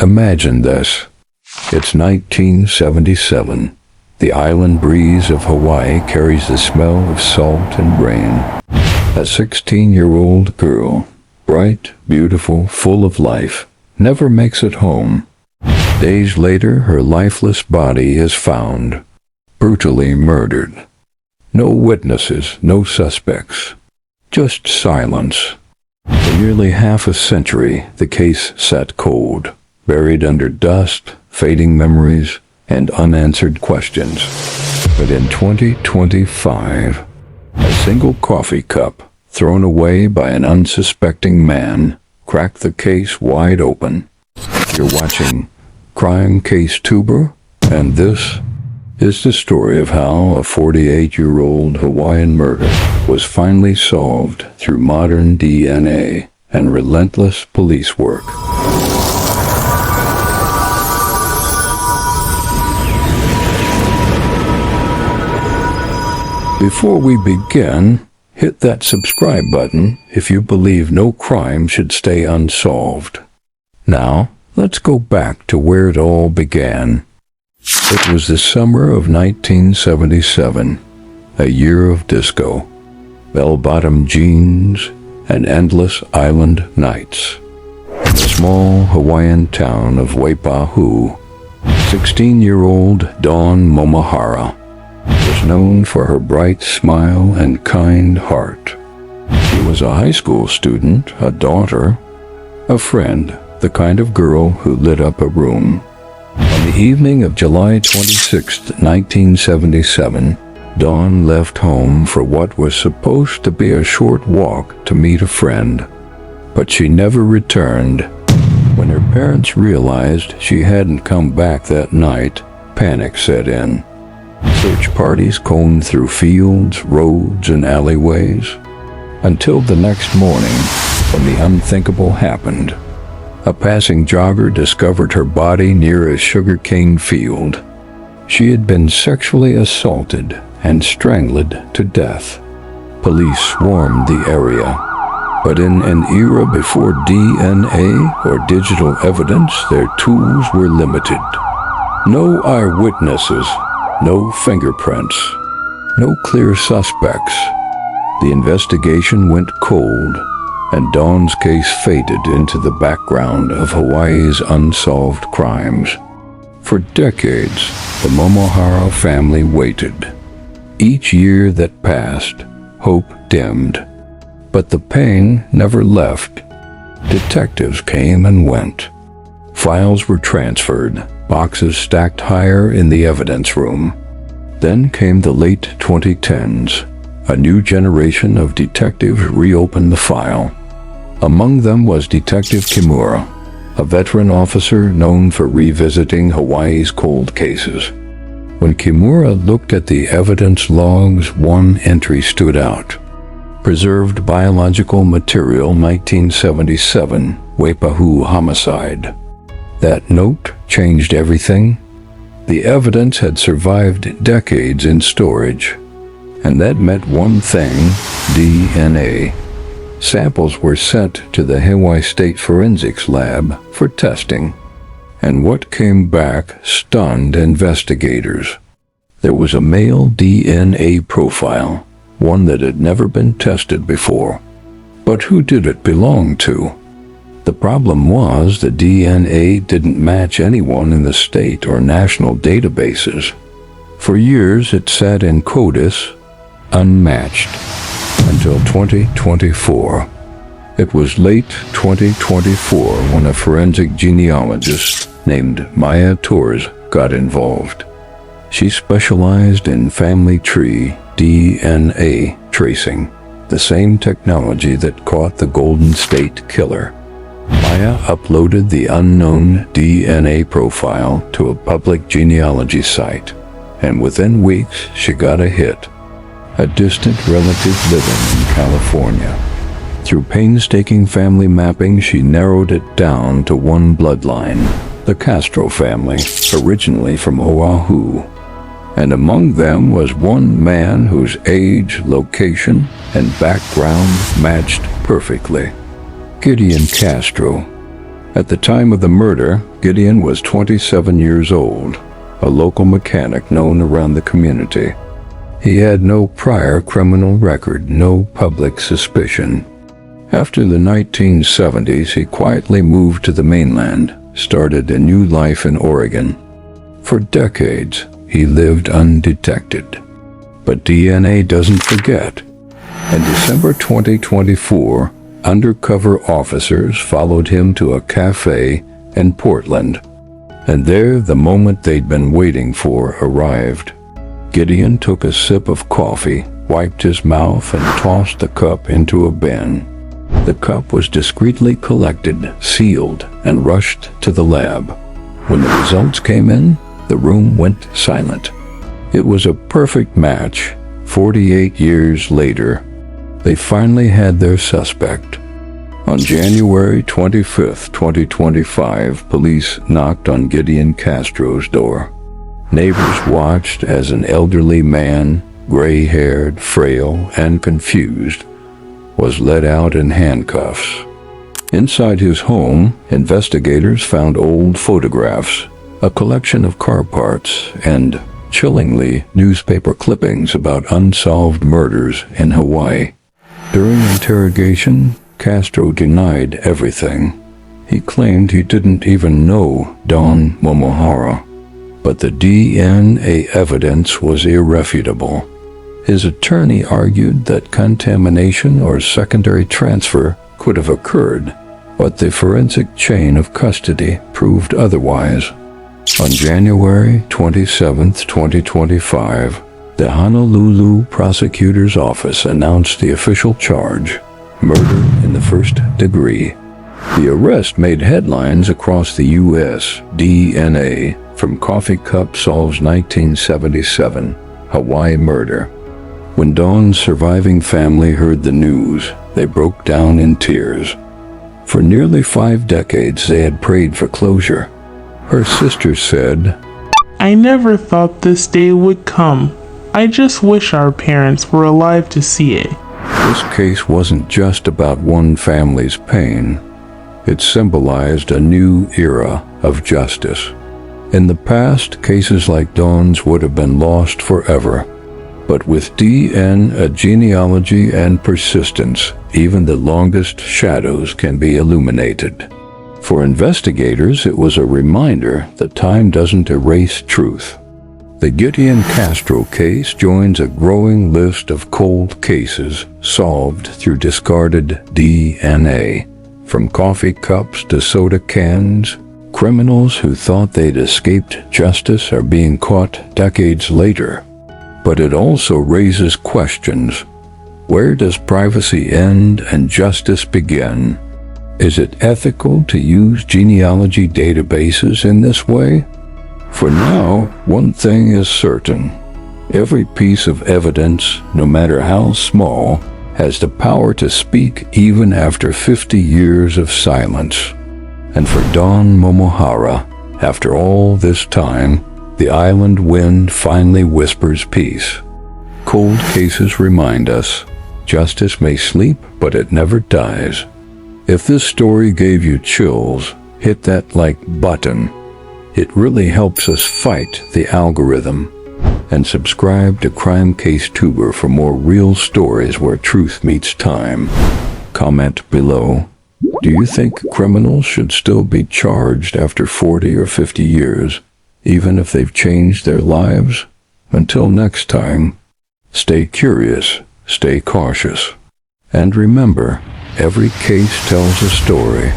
Imagine this. It's 1977. The island breeze of Hawaii carries the smell of salt and rain. A 16-year-old girl, bright, beautiful, full of life, never makes it home. Days later, her lifeless body is found, brutally murdered. No witnesses, no suspects, just silence. For nearly half a century, the case sat cold, buried under dust, fading memories, and unanswered questions. But in 2025, a single coffee cup, thrown away by an unsuspecting man, cracked the case wide open. You're watching Crime Case Tuber, and this is the story of how a 48-year-old Hawaiian murder was finally solved through modern DNA and relentless police work. Before we begin, hit that subscribe button if you believe no crime should stay unsolved. Now, let's go back to where it all began. It was the summer of 1977, a year of disco, bell-bottom jeans, and endless island nights. In the small Hawaiian town of Waipahu, 16-year-old Dawn Momohara was known for her bright smile and kind heart. She was a high school student, a daughter, a friend, the kind of girl who lit up a room. On the evening of July 26, 1977, Dawn left home for what was supposed to be a short walk to meet a friend. But she never returned. When her parents realized she hadn't come back that night, panic set in. Search parties combed through fields, roads, and alleyways, until the next morning, when the unthinkable happened. A passing jogger discovered her body near a sugarcane field. She had been sexually assaulted and strangled to death. Police swarmed the area, but in an era before DNA or digital evidence, their tools were limited. No eyewitnesses, no fingerprints, no clear suspects. The investigation went cold, and Dawn's case faded into the background of Hawaii's unsolved crimes. For decades, the Momohara family waited. Each year that passed, hope dimmed. But the pain never left. Detectives came and went. Files were transferred, boxes stacked higher in the evidence room. Then came the late 2010s. A new generation of detectives reopened the file. Among them was Detective Kimura, a veteran officer known for revisiting Hawaii's cold cases. When Kimura looked at the evidence logs, one entry stood out. Preserved biological material 1977, Waipahu homicide. That note changed everything. The evidence had survived decades in storage. And that meant one thing, DNA. Samples were sent to the Hawaii State Forensics Lab for testing. And what came back stunned investigators. There was a male DNA profile, one that had never been tested before. But who did it belong to? The problem was the DNA didn't match anyone in the state or national databases. For years it sat in CODIS, unmatched, until 2024. It was late 2024 when a forensic genealogist named Maya Torres got involved. She specialized in family tree DNA tracing, the same technology that caught the Golden State Killer. Maya uploaded the unknown DNA profile to a public genealogy site, and within weeks she got a hit. A distant relative living in California. Through painstaking family mapping, she narrowed it down to one bloodline, the Castro family, originally from Oahu. And among them was one man whose age, location, and background matched perfectly. Gideon Castro. At the time of the murder, Gideon was 27 years old, a local mechanic known around the community. He had no prior criminal record, no public suspicion. After the 1970s, he quietly moved to the mainland, started a new life in Oregon. For decades, he lived undetected. But DNA doesn't forget. In December 2024, undercover officers followed him to a cafe in Portland. And there, the moment they'd been waiting for arrived. Gideon took a sip of coffee, wiped his mouth, and tossed the cup into a bin. The cup was discreetly collected, sealed, and rushed to the lab. When the results came in, the room went silent. It was a perfect match. 48 years later, they finally had their suspect. On January 25, 2025, police knocked on Gideon Castro's door. Neighbors watched as an elderly man, gray-haired, frail, and confused, was led out in handcuffs. Inside his home, investigators found old photographs, a collection of car parts, and, chillingly, newspaper clippings about unsolved murders in Hawaii. During interrogation, Castro denied everything. He claimed he didn't even know Dawn Momohara. But the DNA evidence was irrefutable. His attorney argued that contamination or secondary transfer could have occurred, but the forensic chain of custody proved otherwise. On January 27, 2025, the Honolulu prosecutor's office announced the official charge: murder in the first degree. The arrest made headlines across the U.S. DNA from Coffee Cup solves 1977 Hawaii murder. When Dawn's surviving family heard the news, they broke down in tears. For nearly 5 decades, they had prayed for closure. Her sister said, "I never thought this day would come. I just wish our parents were alive to see it." This case wasn't just about one family's pain. It symbolized a new era of justice. In the past, cases like Dawn's would have been lost forever. But with DNA, genealogy, and persistence, even the longest shadows can be illuminated. For investigators, it was a reminder that time doesn't erase truth. The Gideon Castro case joins a growing list of cold cases solved through discarded DNA. From coffee cups to soda cans, criminals who thought they'd escaped justice are being caught decades later. But it also raises questions. Where does privacy end and justice begin? Is it ethical to use genealogy databases in this way? For now, one thing is certain. Every piece of evidence, no matter how small, has the power to speak even after 50 years of silence. And for Dawn Momohara, after all this time, the island wind finally whispers peace. Cold cases remind us, justice may sleep, but it never dies. If this story gave you chills, hit that like button. It really helps us fight the algorithm. And subscribe to Crime Case Tuber for more real stories where truth meets time. Comment below. Do you think criminals should still be charged after 40 or 50 years, even if they've changed their lives? Until next time, stay curious, stay cautious. And remember, every case tells a story.